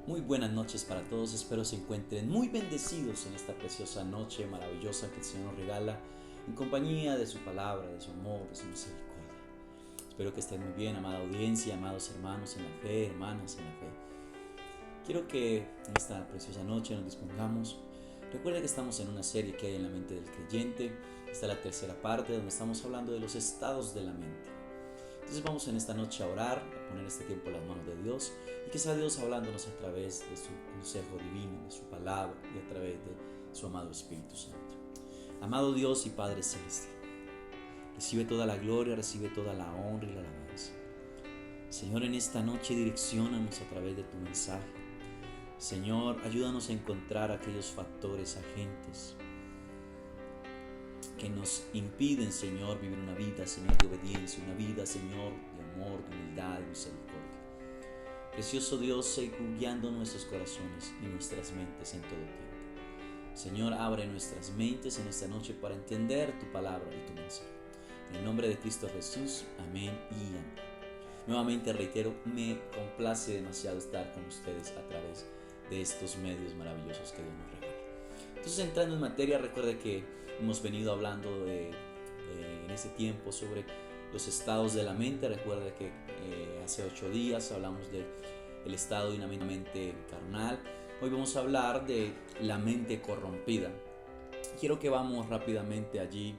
Muy buenas noches para todos, espero se encuentren muy bendecidos en esta preciosa noche maravillosa que el Señor nos regala en compañía de su palabra, de su amor, de su misericordia. Espero que estén muy bien, amada audiencia, amados hermanos en la fe, hermanas en la fe. Quiero que en esta preciosa noche nos dispongamos. Recuerda que estamos en una serie que hay en la mente del creyente. Esta es la tercera parte donde estamos hablando de los estados de la mente. Entonces vamos en esta noche a orar, a poner este tiempo en las manos de Dios y que sea Dios hablándonos a través de su consejo divino, de su palabra y a través de su amado Espíritu Santo. Amado Dios y Padre Celestial, recibe toda la gloria, recibe toda la honra y la alabanza. Señor, en esta noche direcciónanos a través de tu mensaje. Señor, ayúdanos a encontrar aquellos factores, agentes que nos impiden, Señor, vivir una vida, Señor, de obediencia, una vida, Señor, de amor, de humildad, de misericordia. Precioso Dios, sé guiando nuestros corazones y nuestras mentes en todo tiempo. Señor, abre nuestras mentes en esta noche para entender tu palabra y tu mensaje. En el nombre de Cristo Jesús, amén y amén. Nuevamente reitero, me complace demasiado estar con ustedes a través de estos medios maravillosos que Dios nos regala. Entonces, entrando en materia, recuerde que hemos venido hablando en ese tiempo sobre los estados de la mente. Recuerde que hace 8 días hablamos del estado de una mente carnal. Hoy vamos a hablar de la mente corrompida. Quiero que vamos rápidamente allí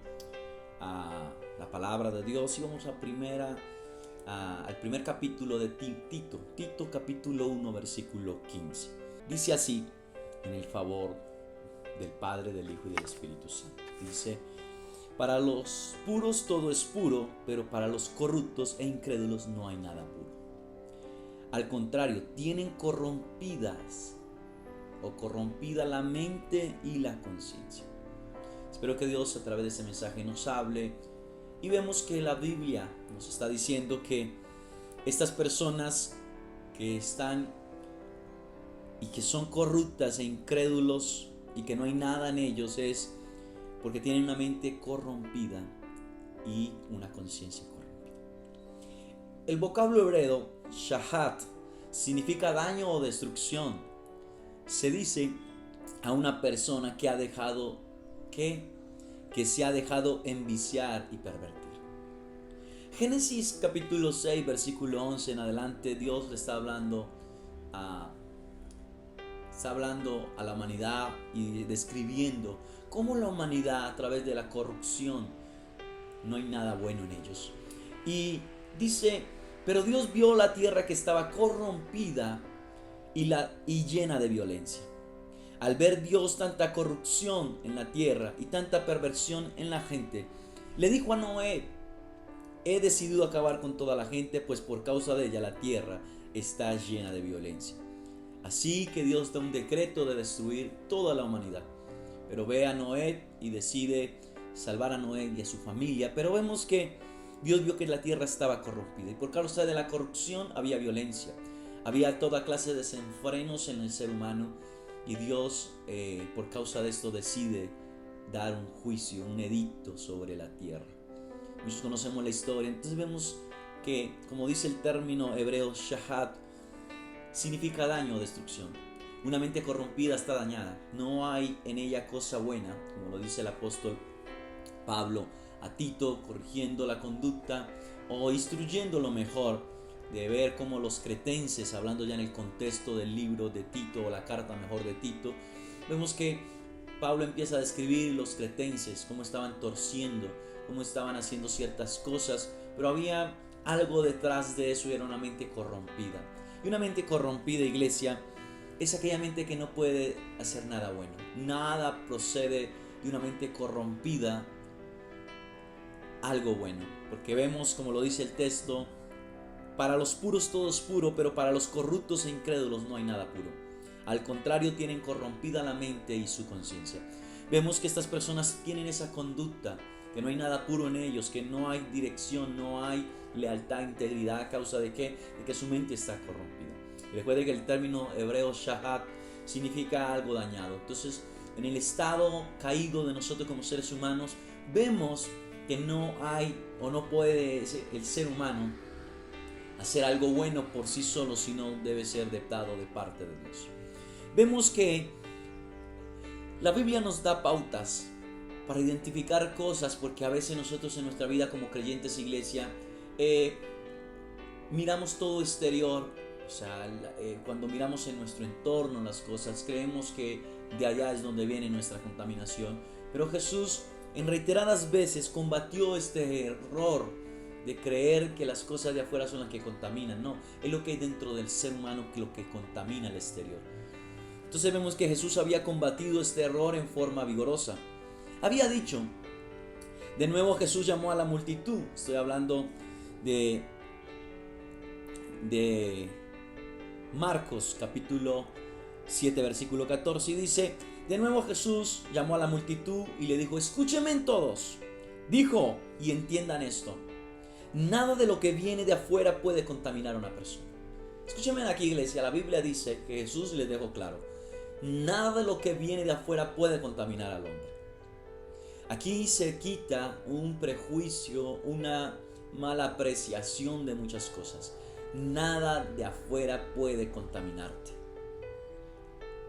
a la palabra de Dios y vamos al primer capítulo de Tito capítulo 1 versículo 15. Dice así, en el favor del Padre, del Hijo y del Espíritu Santo. Dice: para los puros todo es puro, pero para los corruptos e incrédulos no hay nada puro. Al contrario, tienen corrompida la mente y la conciencia. Espero que Dios a través de este mensaje nos hable y vemos que la Biblia nos está diciendo que estas personas que están y que son corruptas e incrédulos y que no hay nada en ellos es porque tienen una mente corrompida y una conciencia corrompida. El vocablo hebreo shahat significa daño o destrucción. Se dice a una persona que ha dejado que se ha dejado enviciar y pervertir. Génesis capítulo 6 versículo 11 en adelante, Dios le está hablando a la humanidad y describiendo cómo la humanidad a través de la corrupción no hay nada bueno en ellos. Y dice: pero Dios vio la tierra que estaba corrompida y llena de violencia. Al ver Dios tanta corrupción en la tierra y tanta perversión en la gente, le dijo a Noé: he decidido acabar con toda la gente, pues por causa de ella la tierra está llena de violencia. Así que Dios da un decreto de destruir toda la humanidad. Pero ve a Noé y decide salvar a Noé y a su familia. Pero vemos que Dios vio que la tierra estaba corrompida y por causa de la corrupción había violencia. Había toda clase de desenfrenos en el ser humano y Dios por causa de esto decide dar un juicio, un edicto sobre la tierra. Muchos conocemos la historia, entonces vemos que, como dice el término hebreo shahat, significa daño o destrucción. Una mente corrompida está dañada, no hay en ella cosa buena, como lo dice el apóstol Pablo a Tito, corrigiendo la conducta o instruyendo lo mejor de ver cómo los cretenses, hablando ya en el contexto del libro de Tito o la carta mejor de Tito, vemos que Pablo empieza a describir los cretenses, cómo estaban torciendo, cómo estaban haciendo ciertas cosas, pero había algo detrás de eso y era una mente corrompida. Y una mente corrompida, iglesia, es aquella mente que no puede hacer nada bueno. Nada procede de una mente corrompida algo bueno, porque vemos, como lo dice el texto, para los puros todo es puro, pero para los corruptos e incrédulos no hay nada puro. Al contrario, tienen corrompida la mente y su conciencia. Vemos que estas personas tienen esa conducta, que no hay nada puro en ellos, que no hay dirección, no hay lealtad, integridad, a causa de ¿qué? De que su mente está corrompida. Recuerde que el término hebreo shahat significa algo dañado. Entonces, en el estado caído de nosotros como seres humanos, vemos que no hay o no puede el ser humano hacer algo bueno por sí solo, sino debe ser dado de parte de Dios. Vemos que la Biblia nos da pautas para identificar cosas, porque a veces nosotros en nuestra vida como creyentes, iglesia, miramos todo exterior. O sea, cuando miramos en nuestro entorno las cosas, creemos que de allá es donde viene nuestra contaminación. Pero Jesús en reiteradas veces combatió este error de creer que las cosas de afuera son las que contaminan. No, es lo que hay dentro del ser humano que lo que contamina el exterior. Entonces vemos que Jesús había combatido este error en forma vigorosa. Había dicho, de nuevo Jesús llamó a la multitud. Estoy hablando de Marcos capítulo 7 versículo 14, y dice: de nuevo Jesús llamó a la multitud y le dijo: escúchenme todos. Dijo, y entiendan esto: nada de lo que viene de afuera puede contaminar a una persona. Escúchenme aquí, iglesia, la Biblia dice que Jesús les dejó claro: nada de lo que viene de afuera puede contaminar al hombre. Aquí se quita un prejuicio, una mala apreciación de muchas cosas. Nada de afuera puede contaminarte.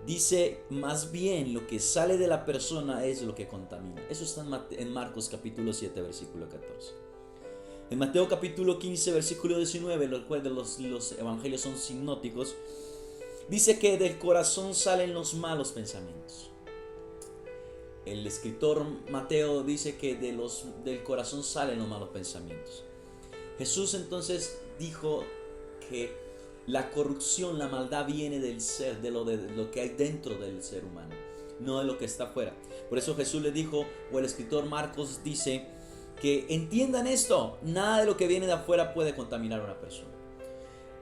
Dice, más bien lo que sale de la persona es lo que contamina. Eso está en Marcos capítulo 7 versículo 14. En Mateo capítulo 15 versículo 19, los cuales los evangelios son sinópticos, dice que del corazón salen los malos pensamientos. El escritor Mateo dice que del corazón salen los malos pensamientos. Jesús entonces dijo que la corrupción, la maldad viene del ser, de lo que hay dentro del ser humano, no de lo que está afuera. Por eso Jesús le dijo, o el escritor Marcos dice, que entiendan esto: nada de lo que viene de afuera puede contaminar a una persona.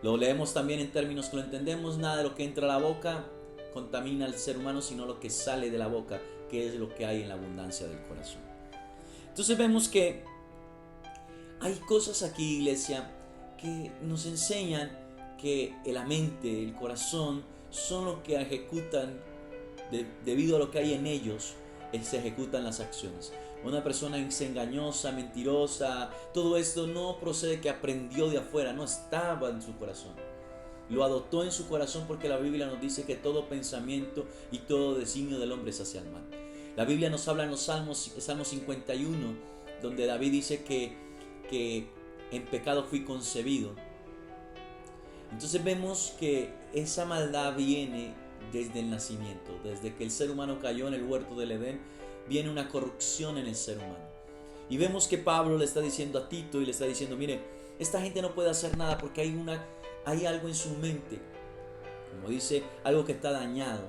Lo leemos también en términos que lo entendemos: nada de lo que entra a la boca contamina al ser humano, sino lo que sale de la boca, que es lo que hay en la abundancia del corazón. Entonces vemos que hay cosas aquí, iglesia, que nos enseñan que la mente, el corazón, son los que ejecutan, debido a lo que hay en ellos, se ejecutan las acciones. Una persona engañosa, mentirosa, todo esto no procede que aprendió de afuera, no estaba en su corazón. Lo adoptó en su corazón, porque la Biblia nos dice que todo pensamiento y todo designio del hombre es hacia el mal. La Biblia nos habla en los Salmos 51, donde David dice que en pecado fui concebido. Entonces vemos que esa maldad viene desde el nacimiento. Desde que el ser humano cayó en el huerto del Edén, viene una corrupción en el ser humano. Y vemos que Pablo le está diciendo a Tito, y le está diciendo: mire, esta gente no puede hacer nada porque hay algo en su mente, como dice, algo que está dañado.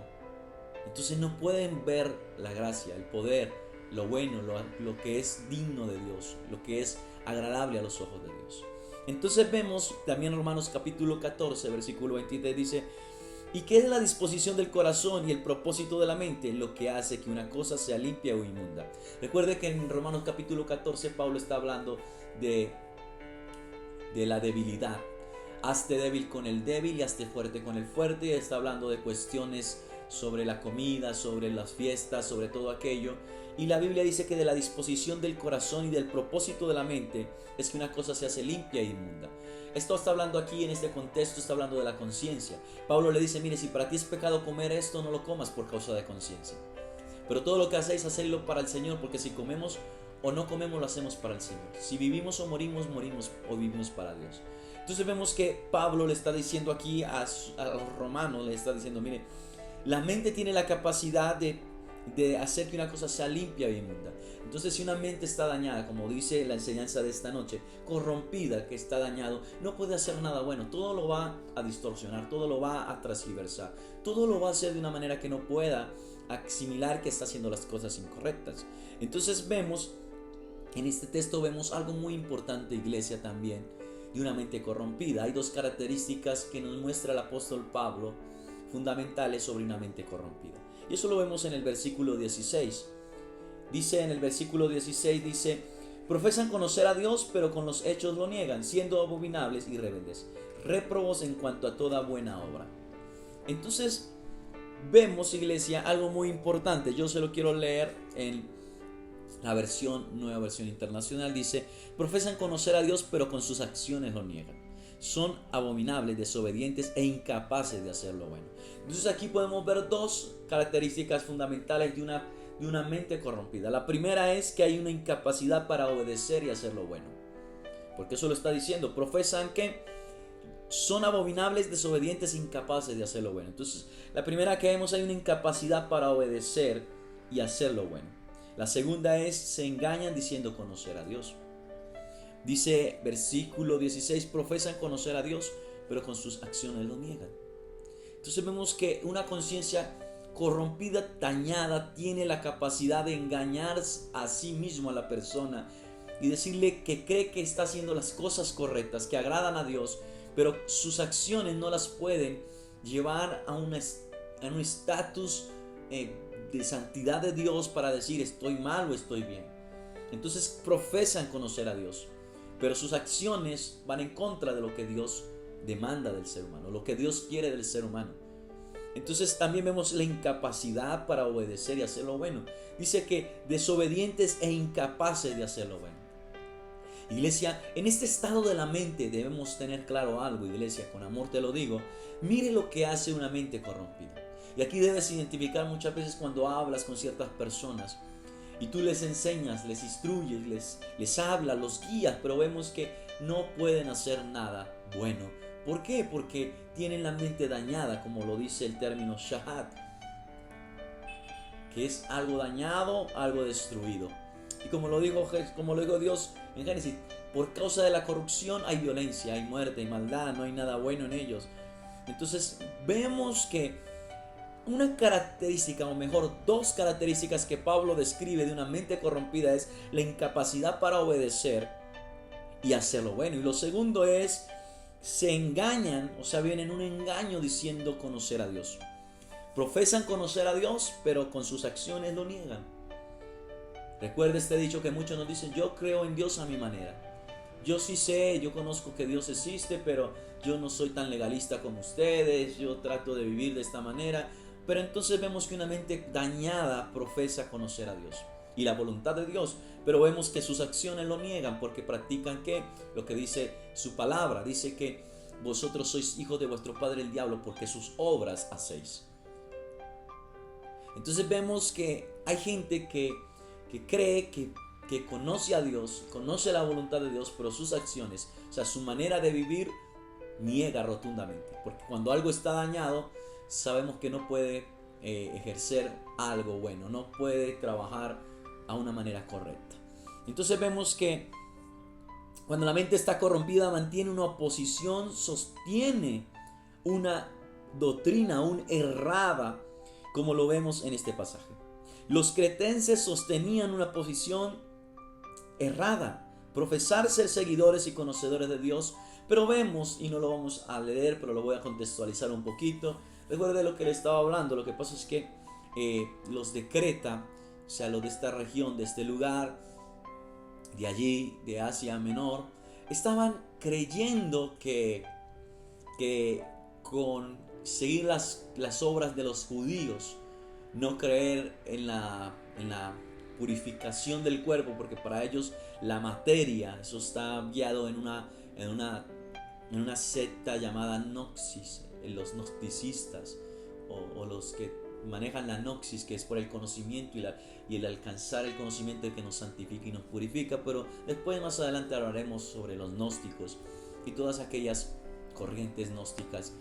Entonces no pueden ver la gracia, el poder, lo bueno, lo que es digno de Dios, lo que es agradable a los ojos de Dios. Entonces vemos también en Romanos capítulo 14 versículo 23, dice: ¿y qué es la disposición del corazón y el propósito de la mente? Lo que hace que una cosa sea limpia o inmunda. Recuerde que en Romanos capítulo 14 Pablo está hablando de la debilidad. Hazte débil con el débil y hazte fuerte con el fuerte. Está hablando de cuestiones sobre la comida, sobre las fiestas, sobre todo aquello. Y la Biblia dice que de la disposición del corazón y del propósito de la mente es que una cosa se hace limpia e inmunda. Esto está hablando aquí, en este contexto, está hablando de la conciencia. Pablo le dice: mire, si para ti es pecado comer esto, no lo comas por causa de conciencia. Pero todo lo que hacéis, hacedlo para el Señor, porque si comemos o no comemos, lo hacemos para el Señor. Si vivimos o morimos, morimos o vivimos para Dios. Entonces vemos que Pablo le está diciendo aquí a los romanos, le está diciendo: mire, la mente tiene la capacidad de hacer que una cosa sea limpia e inmunda. Entonces, si una mente está dañada, como dice la enseñanza de esta noche, corrompida, que está dañado, no puede hacer nada bueno. Todo lo va a distorsionar, todo lo va a transgiversar, todo lo va a hacer de una manera que no pueda asimilar que está haciendo las cosas incorrectas. Entonces vemos, en este texto vemos algo muy importante, iglesia, también de una mente corrompida. Hay dos características que nos muestra el apóstol Pablo, fundamentales sobre una mente corrompida. Y eso lo vemos en el versículo 16. Dice en el versículo 16, dice: profesan conocer a Dios, pero con los hechos lo niegan, siendo abominables y rebeldes, réprobos en cuanto a toda buena obra. Entonces vemos, iglesia, algo muy importante. Yo se lo quiero leer en la nueva versión internacional. Dice: profesan conocer a Dios, pero con sus acciones lo niegan. son abominables, desobedientes e incapaces de hacer lo bueno. Entonces aquí podemos ver dos características fundamentales de una mente corrompida. La primera es que hay una incapacidad para obedecer y hacer lo bueno. Porque eso lo está diciendo. Profesan que son abominables, desobedientes, incapaces de hacer lo bueno. Entonces, la primera que vemos, hay una incapacidad para obedecer y hacer lo bueno. La segunda es, se engañan diciendo conocer a Dios. Dice versículo 16, profesan conocer a Dios, pero con sus acciones lo niegan. Entonces vemos que una conciencia corrompida, dañada, tiene la capacidad de engañar a sí mismo a la persona y decirle que cree que está haciendo las cosas correctas, que agradan a Dios, pero sus acciones no las pueden llevar a un estatus de santidad de Dios para decir estoy mal o estoy bien. Entonces profesan conocer a Dios, pero sus acciones van en contra de lo que Dios demanda del ser humano, lo que Dios quiere del ser humano. Entonces también vemos la incapacidad para obedecer y hacer lo bueno. Dice que desobedientes e incapaces de hacer lo bueno. Iglesia, en este estado de la mente debemos tener claro algo, iglesia, con amor te lo digo. Mire lo que hace una mente corrompida. Y aquí debes identificar muchas veces cuando hablas con ciertas personas y tú les enseñas, les instruyes, les hablas, los guías, pero vemos que no pueden hacer nada bueno. ¿Por qué? Porque tienen la mente dañada, como lo dice el término shahat, que es algo dañado, algo destruido. Y como lo dijo Dios en Génesis, por causa de la corrupción hay violencia, hay muerte, hay maldad, no hay nada bueno en ellos. Entonces vemos que una característica, o mejor, dos características que Pablo describe de una mente corrompida es la incapacidad para obedecer y hacer lo bueno. Y lo segundo es, se engañan, o sea, vienen un engaño diciendo conocer a Dios. Profesan conocer a Dios, pero con sus acciones lo niegan. Recuerda este dicho que muchos nos dicen, yo creo en Dios a mi manera. Yo sí sé, yo conozco que Dios existe, pero yo no soy tan legalista como ustedes, yo trato de vivir de esta manera. Pero entonces vemos que una mente dañada profesa conocer a Dios y la voluntad de Dios, pero vemos que sus acciones lo niegan porque practican ¿qué? Lo que dice su palabra, dice que vosotros sois hijos de vuestro padre el diablo porque sus obras hacéis. Entonces vemos que hay gente que cree que conoce a Dios, conoce la voluntad de Dios, pero sus acciones, o sea, su manera de vivir niega rotundamente, porque cuando algo está dañado, sabemos que no puede ejercer algo bueno, no puede trabajar a una manera correcta. Entonces vemos que cuando la mente está corrompida, mantiene una oposición, sostiene una doctrina aún errada, como lo vemos en este pasaje. Los cretenses sostenían una posición errada, profesar ser seguidores y conocedores de Dios, pero vemos, y no lo vamos a leer, pero lo voy a contextualizar un poquito. Recuerde lo que le estaba hablando. Lo que pasa es que los de Creta, o sea, los de esta región, de este lugar, de allí, de Asia Menor, estaban creyendo que con seguir las obras de los judíos, no creer en la purificación del cuerpo, porque para ellos la materia, eso está guiado en una secta llamada Gnosis, los gnosticistas o los que manejan la Gnosis, que es por el conocimiento y el alcanzar el conocimiento que nos santifica y nos purifica. Pero después, más adelante, hablaremos sobre los gnósticos y todas aquellas corrientes gnósticas.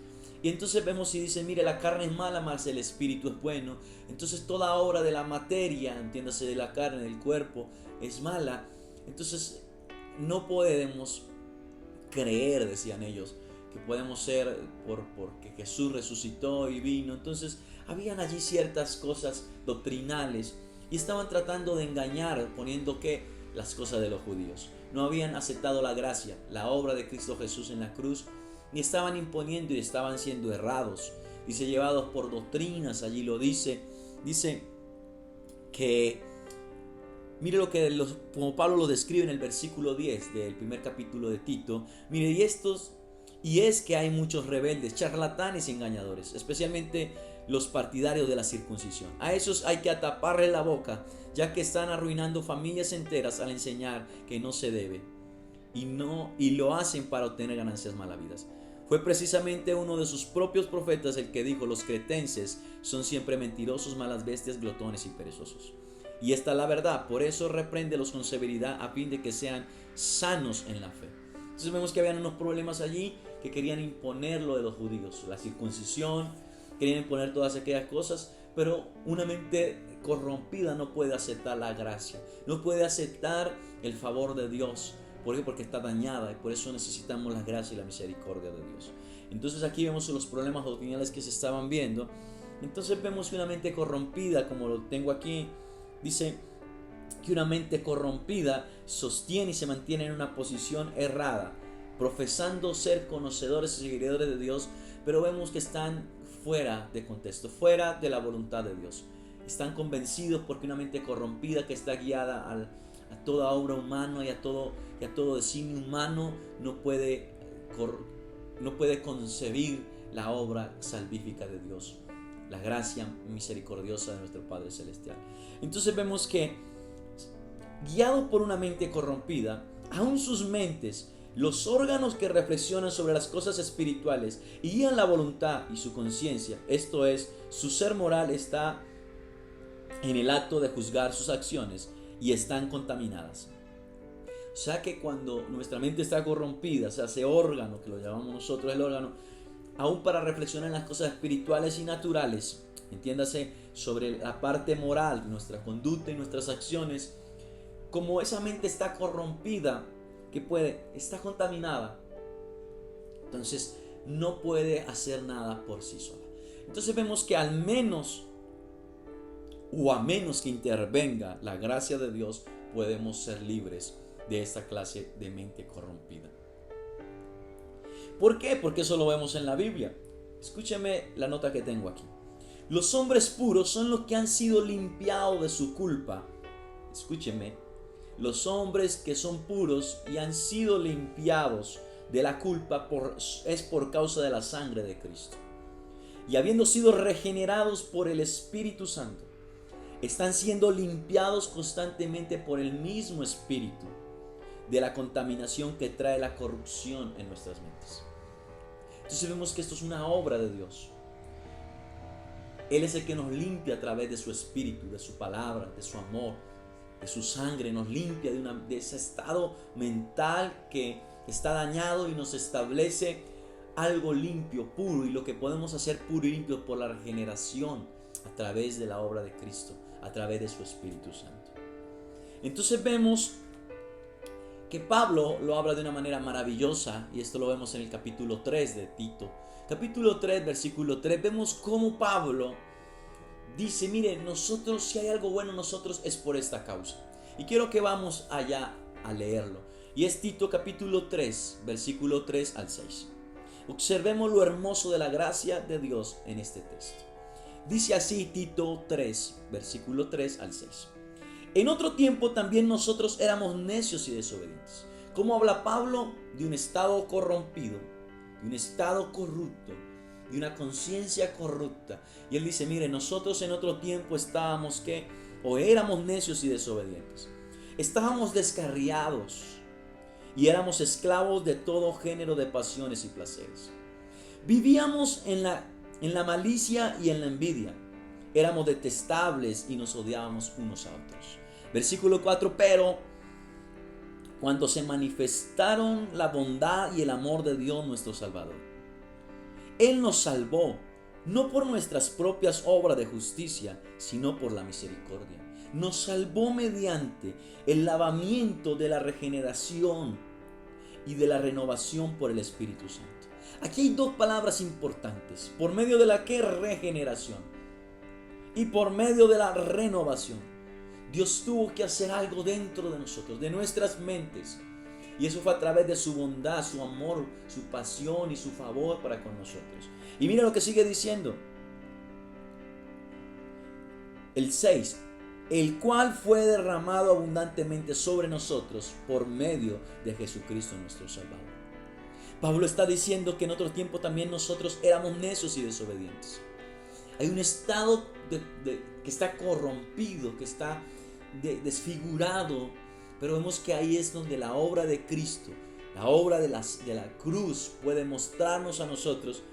Y entonces vemos y dice, mire, la carne es mala, mas el espíritu es bueno. Entonces toda obra de la materia, entiéndase de la carne, del cuerpo, es mala. Entonces no podemos creer, decían ellos, que podemos ser porque Jesús resucitó y vino. Entonces habían allí ciertas cosas doctrinales y estaban tratando de engañar, poniendo que las cosas de los judíos. No habían aceptado la gracia, la obra de Cristo Jesús en la cruz, y estaban imponiendo y estaban siendo errados. Dice, llevados por doctrinas, allí lo dice que, mire lo que como Pablo lo describe en el versículo 10 del primer capítulo de Tito. Mire, y es que hay muchos rebeldes, charlatanes y engañadores, especialmente los partidarios de la circuncisión. A esos hay que ataparle la boca, ya que están arruinando familias enteras al enseñar que no se debe. y lo hacen para obtener ganancias malavidas. Fue precisamente uno de sus propios profetas el que dijo: los cretenses son siempre mentirosos, malas bestias, glotones y perezosos. Y esta es la verdad, por eso repréndelos con severidad a fin de que sean sanos en la fe. Entonces vemos que habían unos problemas allí que querían imponer lo de los judíos, la circuncisión, querían imponer todas aquellas cosas, pero una mente corrompida no puede aceptar la gracia, no puede aceptar el favor de Dios. ¿Por qué? Porque está dañada, y por eso necesitamos la gracia y la misericordia de Dios. Entonces aquí vemos los problemas doctrinales que se estaban viendo. Entonces vemos que una mente corrompida, como lo tengo aquí, dice que una mente corrompida sostiene y se mantiene en una posición errada, profesando ser conocedores y seguidores de Dios, pero vemos que están fuera de contexto, fuera de la voluntad de Dios. Están convencidos porque una mente corrompida que está guiada a toda obra humana y a todo designio humano no puede concebir la obra salvífica de Dios, la gracia misericordiosa de nuestro Padre Celestial. Entonces vemos que, guiados por una mente corrompida, aún sus mentes, los órganos que reflexionan sobre las cosas espirituales y guían la voluntad y su conciencia, esto es, su ser moral, está en el acto de juzgar sus acciones y están contaminadas. O sea que cuando nuestra mente está corrompida, o sea, ese órgano que lo llamamos nosotros el órgano, aún para reflexionar en las cosas espirituales y naturales, entiéndase, sobre la parte moral, nuestra conducta y nuestras acciones, como esa mente está corrompida, está contaminada, entonces no puede hacer nada por sí sola. Entonces vemos que a menos que intervenga la gracia de Dios, podemos ser libres de esta clase de mente corrompida. ¿Por qué? Porque eso lo vemos en la Biblia. Escúcheme la nota que tengo aquí. Los hombres puros son los que han sido limpiados de su culpa. Escúcheme. Los hombres que son puros y han sido limpiados de la culpa es por causa de la sangre de Cristo. Y habiendo sido regenerados por el Espíritu Santo, están siendo limpiados constantemente por el mismo Espíritu de la contaminación que trae la corrupción en nuestras mentes. Entonces vemos que esto es una obra de Dios. Él es el que nos limpia a través de su Espíritu, de su palabra, de su amor, de su sangre. Nos limpia de ese estado mental que está dañado y nos establece algo limpio, puro, y lo que podemos hacer puro y limpio por la regeneración a través de la obra de Cristo, a través de su Espíritu Santo. Entonces vemos que Pablo lo habla de una manera maravillosa, y esto lo vemos en el capítulo 3 de Tito. Capítulo 3, versículo 3, vemos cómo Pablo dice: mire, nosotros, si hay algo bueno en nosotros, es por esta causa. Y quiero que vamos allá a leerlo. Y es Tito capítulo 3, versículo 3 al 6. Observemos lo hermoso de la gracia de Dios en este texto. Dice así Tito 3, versículo 3 al 6. En otro tiempo también nosotros éramos necios y desobedientes. ¿Cómo habla Pablo? De un estado corrompido, de un estado corrupto, de una conciencia corrupta. Y él dice: mire, nosotros en otro tiempo estábamos éramos necios y desobedientes. Estábamos descarriados y éramos esclavos de todo género de pasiones y placeres. Vivíamos en la malicia y en la envidia. Éramos detestables y nos odiábamos unos a otros. Versículo 4, pero cuando se manifestaron la bondad y el amor de Dios nuestro Salvador, Él nos salvó, no por nuestras propias obras de justicia, sino por la misericordia. Nos salvó mediante el lavamiento de la regeneración y de la renovación por el Espíritu Santo. Aquí hay dos palabras importantes: por medio de la que regeneración y por medio de la renovación. Dios tuvo que hacer algo dentro de nosotros, de nuestras mentes, y eso fue a través de su bondad, su amor, su pasión y su favor para con nosotros. Y mira lo que sigue diciendo el 6: el cual fue derramado abundantemente sobre nosotros por medio de Jesucristo nuestro Salvador. Pablo está diciendo que en otro tiempo también nosotros éramos necios y desobedientes. Hay un estado que está corrompido, que está desfigurado, pero vemos que ahí es donde la obra de Cristo La obra de la cruz puede mostrarnos a nosotros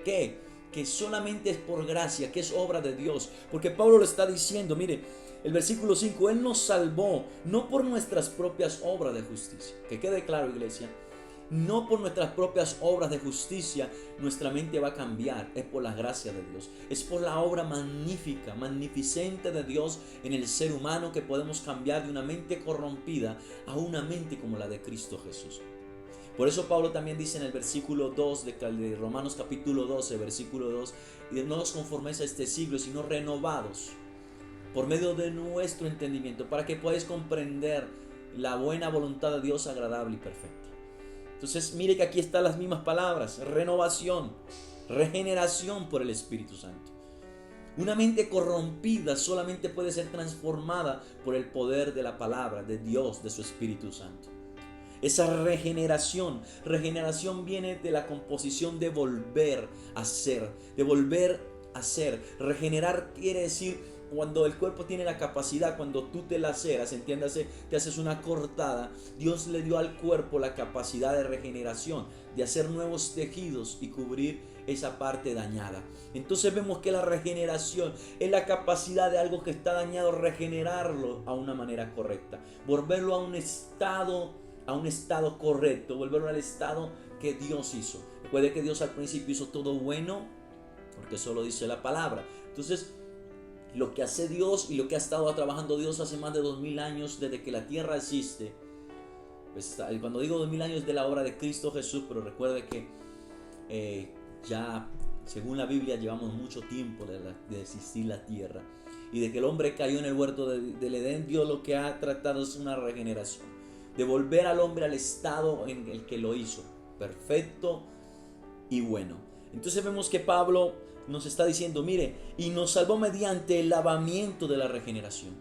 que solamente es por gracia, que es obra de Dios. Porque Pablo lo está diciendo, mire, el versículo 5, Él nos salvó no por nuestras propias obras de justicia. Que quede claro, iglesia, no por nuestras propias obras de justicia nuestra mente va a cambiar, es por la gracia de Dios, es por la obra magnífica, magnificente de Dios en el ser humano que podemos cambiar de una mente corrompida a una mente como la de Cristo Jesús. Por eso Pablo también dice en el versículo 2 de Romanos capítulo 12, versículo 2, y no os conforméis a este siglo, sino renovados por medio de nuestro entendimiento, para que podáis comprender la buena voluntad de Dios agradable y perfecta. Entonces mire que aquí están las mismas palabras: renovación, regeneración por el Espíritu Santo. Una mente corrompida solamente puede ser transformada por el poder de la palabra de Dios, de su Espíritu Santo. Esa regeneración viene de la composición de volver a ser, de volver a ser. Regenerar quiere decir cuando el cuerpo tiene la capacidad, cuando tú te laceras, entiéndase, te haces una cortada, Dios le dio al cuerpo la capacidad de regeneración, de hacer nuevos tejidos y cubrir esa parte dañada. Entonces vemos que la regeneración es la capacidad de algo que está dañado, regenerarlo a una manera correcta, volverlo a un estado correcto, volverlo al estado que Dios hizo. Recuerde que Dios al principio hizo todo bueno, porque eso lo dice la palabra. Entonces, lo que hace Dios y lo que ha estado trabajando Dios hace más de 2000 años, desde que la tierra existe, pues cuando digo 2000 años de la obra de Cristo Jesús, pero recuerde que ya según la Biblia llevamos mucho tiempo de existir la tierra, y de que el hombre cayó en el huerto del Edén. Dios lo que ha tratado es una regeneración, de volver al hombre al estado en el que lo hizo, perfecto y bueno. Entonces vemos que Pablo nos está diciendo, mire, y nos salvó mediante el lavamiento de la regeneración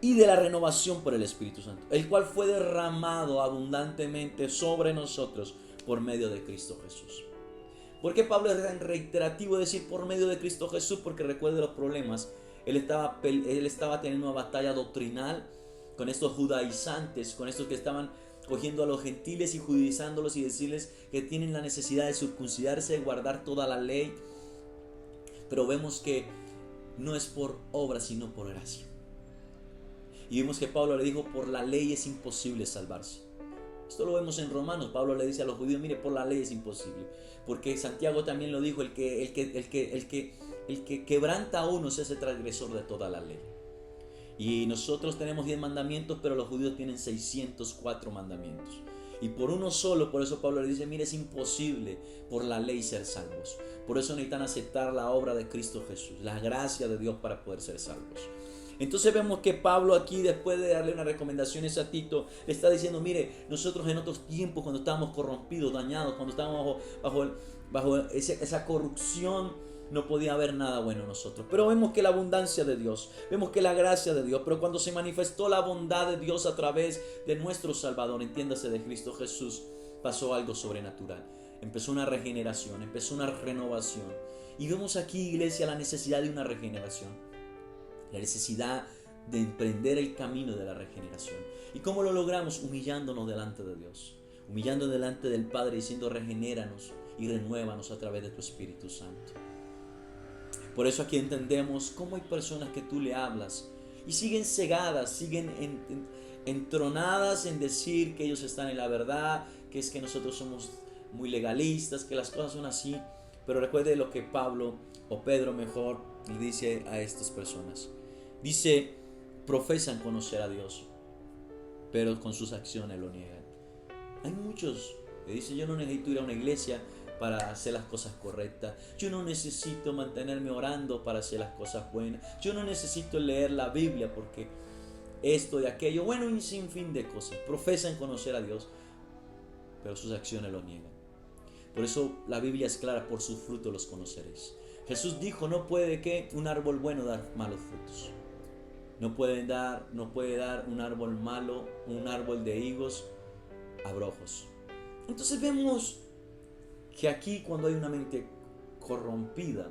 y de la renovación por el Espíritu Santo, el cual fue derramado abundantemente sobre nosotros por medio de Cristo Jesús. ¿Por qué Pablo es tan reiterativo decir por medio de Cristo Jesús? Porque recuerde los problemas. Él estaba teniendo una batalla doctrinal con estos judaizantes, con estos que estaban cogiendo a los gentiles y judaizándolos y decirles que tienen la necesidad de circuncidarse, de guardar toda la ley. Pero vemos que no es por obra, sino por gracia. Y vemos que Pablo le dijo, por la ley es imposible salvarse. Esto lo vemos en Romanos. Pablo le dice a los judíos, mire, por la ley es imposible. Porque Santiago también lo dijo, el que quebranta a uno es ese transgresor de toda la ley. Y nosotros tenemos 10 mandamientos, pero los judíos tienen 604 mandamientos. Y por uno solo, por eso Pablo le dice, mire, es imposible por la ley ser salvos. Por eso necesitan aceptar la obra de Cristo Jesús, la gracia de Dios para poder ser salvos. Entonces vemos que Pablo aquí, después de darle unas recomendaciones a Tito, le está diciendo, mire, nosotros en otros tiempos, cuando estábamos corrompidos, dañados, cuando estábamos bajo esa corrupción, no podía haber nada bueno en nosotros. Pero vemos que la abundancia de Dios, vemos que la gracia de Dios, pero cuando se manifestó la bondad de Dios a través de nuestro Salvador, entiéndase, de Cristo Jesús, pasó algo sobrenatural. Empezó una regeneración, empezó una renovación. Y vemos aquí, iglesia, la necesidad de una regeneración, la necesidad de emprender el camino de la regeneración. ¿Y cómo lo logramos? Humillándonos delante de Dios, humillando delante del Padre, diciendo, regenéranos y renuévanos a través de tu Espíritu Santo. Por eso aquí entendemos cómo hay personas que tú le hablas y siguen cegadas, siguen entronadas en decir que ellos están en la verdad, que es que nosotros somos muy legalistas, que las cosas son así. Pero recuerde lo que Pablo, o Pedro mejor, le dice a estas personas. Dice, profesan conocer a Dios, pero con sus acciones lo niegan. Hay muchos que dicen, yo no necesito ir a una iglesia para hacer las cosas correctas. Yo no necesito mantenerme orando para hacer las cosas buenas. Yo no necesito leer la Biblia porque esto y aquello. Bueno, un sinfín de cosas. Profesan conocer a Dios, pero sus acciones lo niegan. Por eso la Biblia es clara, por sus frutos los conoceréis. Jesús dijo, no puede que un árbol bueno dar malos frutos. No puede dar un árbol malo, un árbol de higos, abrojos. Entonces vemos que aquí, cuando hay una mente corrompida,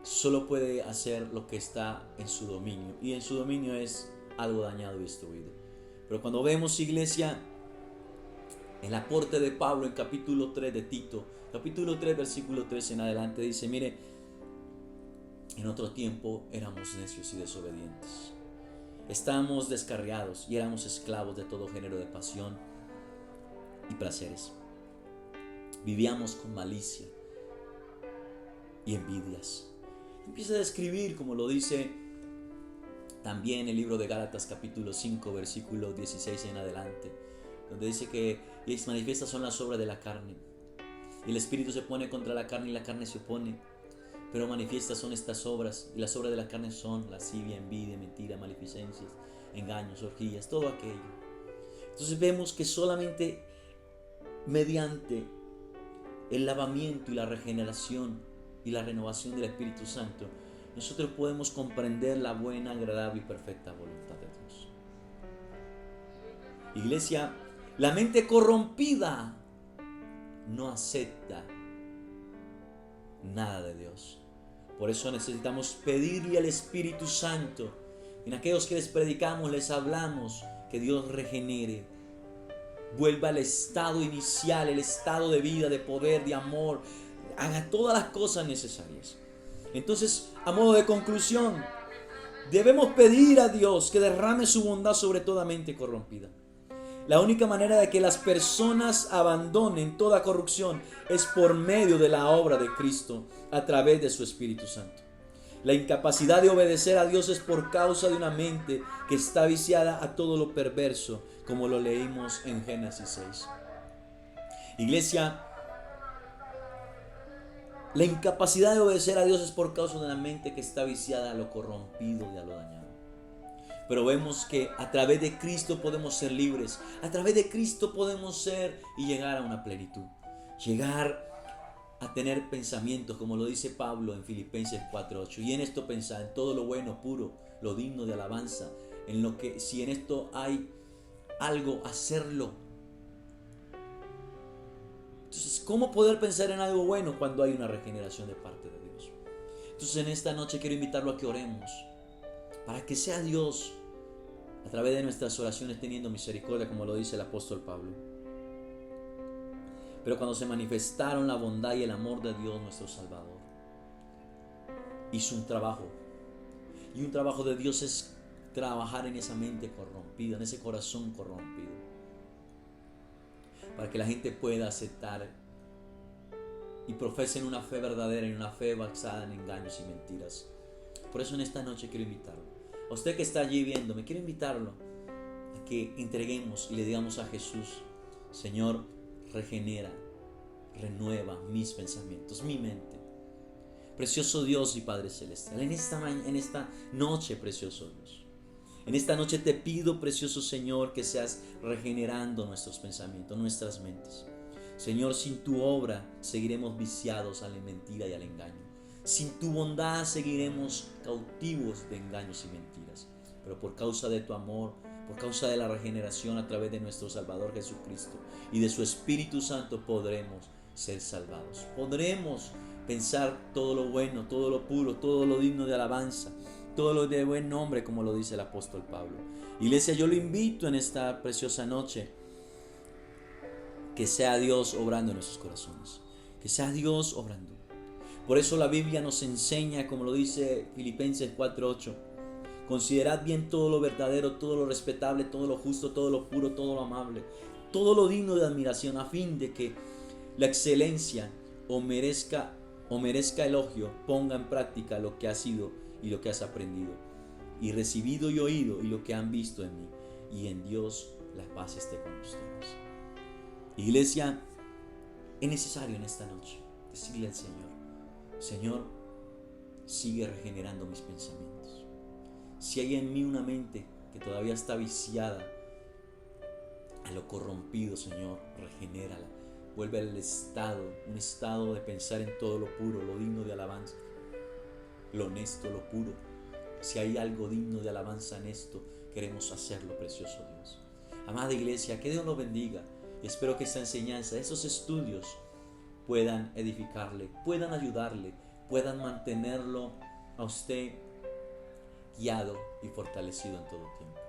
solo puede hacer lo que está en su dominio, y en su dominio es algo dañado y destruido. Pero cuando vemos, iglesia, El aporte de Pablo en capítulo 3 de Tito, capítulo 3, versículo 13 en adelante, dice, mire, en otro tiempo éramos necios y desobedientes. Estábamos descarriados y éramos esclavos de todo género de pasión y placeres. Vivíamos con malicia y envidias. Empieza a describir, como lo dice también el libro de Gálatas capítulo 5, versículo 16 en adelante, donde dice que manifiestas son las obras de la carne. Y el espíritu se pone contra la carne y la carne se opone. Pero manifiestas son estas obras, y las obras de la carne son lascivia, envidia, mentira, maleficencias, engaños, orgías, todo aquello. Entonces vemos que solamente mediante el lavamiento y la regeneración y la renovación del Espíritu Santo, nosotros podemos comprender la buena, agradable y perfecta voluntad de Dios. Iglesia, la mente corrompida no acepta nada de Dios. Por eso necesitamos pedirle al Espíritu Santo, en aquellos que les predicamos, les hablamos, que Dios regenere, vuelva al estado inicial, el estado de vida, de poder, de amor, haga todas las cosas necesarias. Entonces, a modo de conclusión, debemos pedir a Dios que derrame su bondad sobre toda mente corrompida. La única manera de que las personas abandonen toda corrupción es por medio de la obra de Cristo a través de su Espíritu Santo. La incapacidad de obedecer a Dios es por causa de una mente que está viciada a todo lo perverso, como lo leímos en Génesis 6. Iglesia, la incapacidad de obedecer a Dios es por causa de una mente que está viciada a lo corrompido y a lo dañado. Pero vemos que a través de Cristo podemos ser libres. A través de Cristo podemos ser y llegar a una plenitud. Llegar a tener pensamientos, como lo dice Pablo en Filipenses 4:8. Y en esto pensar, en todo lo bueno, puro, lo digno de alabanza. En lo que, si en esto hay algo, hacerlo. Entonces, ¿cómo poder pensar en algo bueno cuando hay una regeneración de parte de Dios? Entonces, en esta noche quiero invitarlo a que oremos, para que sea Dios, a través de nuestras oraciones, teniendo misericordia, como lo dice el apóstol Pablo. Pero cuando se manifestaron la bondad y el amor de Dios, nuestro Salvador, hizo un trabajo. Y un trabajo de Dios es trabajar en esa mente corrompida, en ese corazón corrompido, para que la gente pueda aceptar y profesen una fe verdadera y una fe basada en engaños y mentiras. Por eso en esta noche quiero invitarlo. A usted que está allí viéndome, quiero invitarlo a que entreguemos y le digamos a Jesús: Señor, regenera, renueva mis pensamientos, mi mente. Precioso Dios y Padre Celestial, en esta noche, precioso Dios, en esta noche te pido, precioso Señor, que seas regenerando nuestros pensamientos, nuestras mentes. Señor, sin tu obra seguiremos viciados a la mentira y al engaño. Sin tu bondad seguiremos cautivos de engaños y mentiras. Pero por causa de tu amor, por causa de la regeneración a través de nuestro Salvador Jesucristo y de su Espíritu Santo, podremos ser salvados. Podremos pensar todo lo bueno, todo lo puro, todo lo digno de alabanza, todo lo de buen nombre, como lo dice el apóstol Pablo. Iglesia, yo lo invito en esta preciosa noche, que sea Dios obrando en nuestros corazones, que sea Dios obrando. Por eso la Biblia nos enseña, como lo dice Filipenses 4:8, considerad bien todo lo verdadero, todo lo respetable, todo lo justo, todo lo puro, todo lo amable, todo lo digno de admiración, a fin de que la excelencia o merezca elogio, ponga en práctica lo que has sido y lo que has aprendido y recibido y oído, y lo que han visto en mí, y en Dios la paz esté con ustedes. Iglesia, es necesario en esta noche decirle al Señor: Señor, sigue regenerando mis pensamientos. Si hay en mí una mente que todavía está viciada a lo corrompido, Señor, regenérala. Vuelve al un estado de pensar en todo lo puro, lo digno de alabanza, lo honesto, lo puro. Si hay algo digno de alabanza en esto, queremos hacerlo, precioso Dios. Amada iglesia, que Dios los bendiga. Y espero que esta enseñanza, esos estudios, puedan edificarle, puedan ayudarle, puedan mantenerlo a usted guiado y fortalecido en todo tiempo.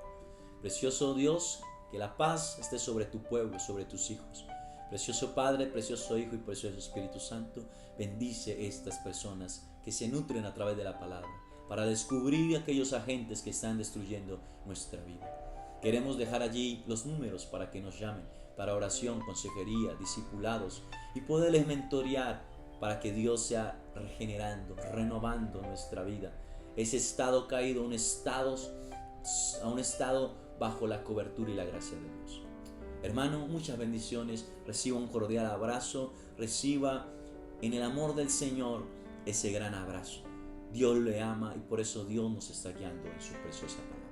Precioso Dios, Que la paz esté sobre tu pueblo, sobre tus hijos. Precioso Padre, precioso Hijo y precioso Espíritu Santo, bendice estas personas que se nutren a través de la palabra para descubrir aquellos agentes que están destruyendo nuestra vida. Queremos dejar allí los números para que nos llamen para oración, consejería, discipulados y poderles mentorear para que Dios sea regenerando, renovando nuestra vida. Ese estado caído a un estado bajo la cobertura y la gracia de Dios. Hermano, muchas bendiciones. Reciba un cordial abrazo. Reciba en el amor del Señor ese gran abrazo. Dios le ama y por eso Dios nos está guiando en su preciosa palabra.